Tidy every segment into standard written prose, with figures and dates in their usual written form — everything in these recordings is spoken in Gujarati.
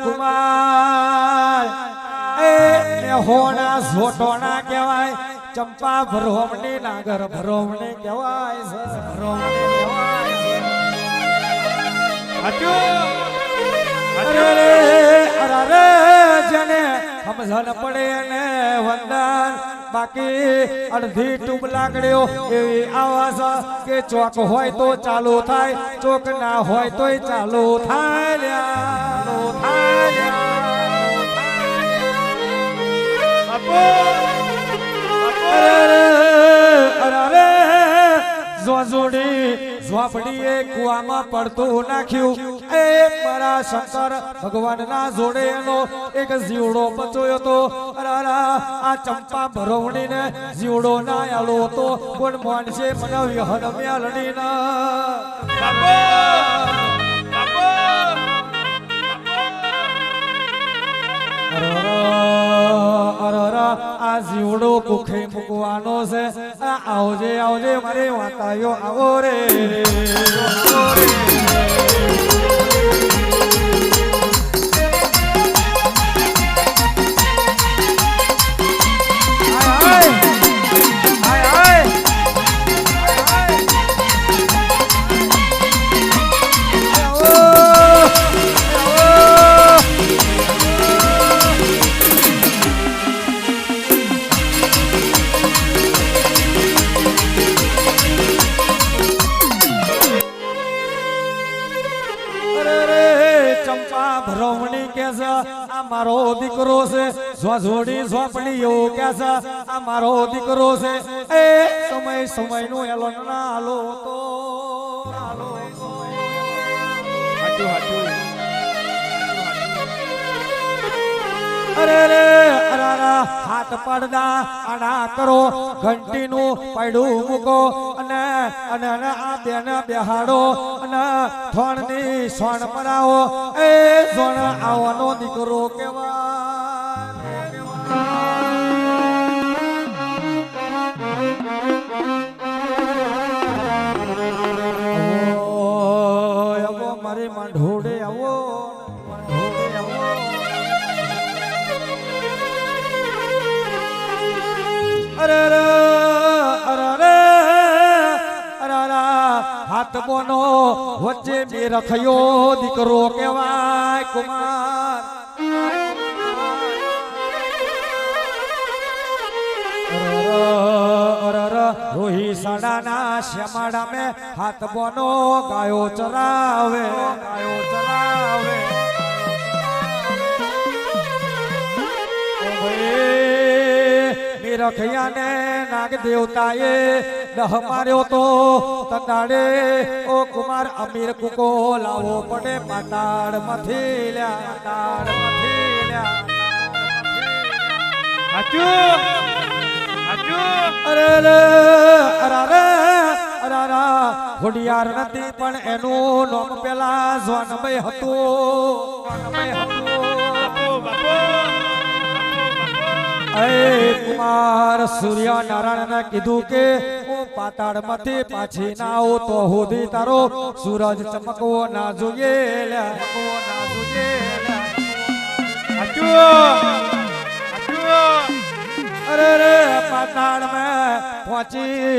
કુમાર એ હોના ઝોટોના કહેવાય ચંપા ભરોમણી નાગર ભરોમણી કહેવાય છે ભરોમણી કહેવાય છે અરે જને સમજણ પડે ને વંદન બાકી અડધી ટૂબ લાગડ્યો એવી આવાજ કે ચોક હોય તો ચાલુ થાય ચોક ના હોય તોય ચાલુ થાય જોડી ઝોપડીએ કુવામાં પડતું નાખ્યું એ મારા શંકર ભગવાન ના જોડે એનો એક જીવડો બચ્યો હતો આ ચંપા ભરોવણી ને જીવડો ના આલો હતો કોણ માનશે મને વિહન મેલડી આ જીવડો કુખે મૂકવાનો છે આવજે આવજે મારે વાતાયો આવો રે ભરોમણી કે છે આ મારો દીકરો છે જોડી ઝોપડી એવું કે છે આ મારો દીકરો છે એ સમય નું એલોન ના હાલો તો અરે હાથ પડદા આડા કરો ઘંટી નું પડું મૂકો અને આ બેન બેહાડો અને થોણ ની સોણ મરાવો એ સોણ આવવાનો દીકરો કેવાય મારી માંઢોડે આવો હાથ બોનો વચ્ચે બે રખયો દીકરો કેવાય કુમાર રોહી સાડાના શ્યામાડા મેં હાથ બોનો ગાયો ચરાવે રખિયાને નાગ દેવતાએ દહ માર્યો તો તંદાડે ઓ કુમાર અમીર કુકો લાવો પડે પાતાળ માંથી લ્યા ઘોડિયાર નથી પણ એનું નામ પેલા જોનભાઈ હતું કુમાર સૂર્ય નારાયણ ને કીધું કે હું પાતાળ માંથી પાછી ના આવું તો હોધી તારો સૂરજ ચમકવો ના જોઈએ અરે પાતાળ में પહોંચી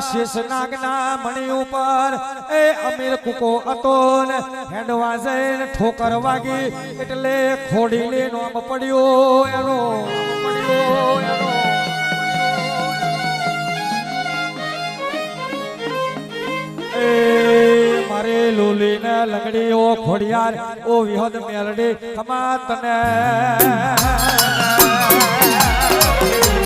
શેષનાગ ના મણી ઉપર એ અમીર કુકો હતો ને હેડવા જઈને ઠોકર વાગી એટલે ખોડીલે નામ પડ્યો એનો એ મારે લોલી ને લંગડી ઓ ખોડિયાર ઓ વિહદ મેલડી ખમા તને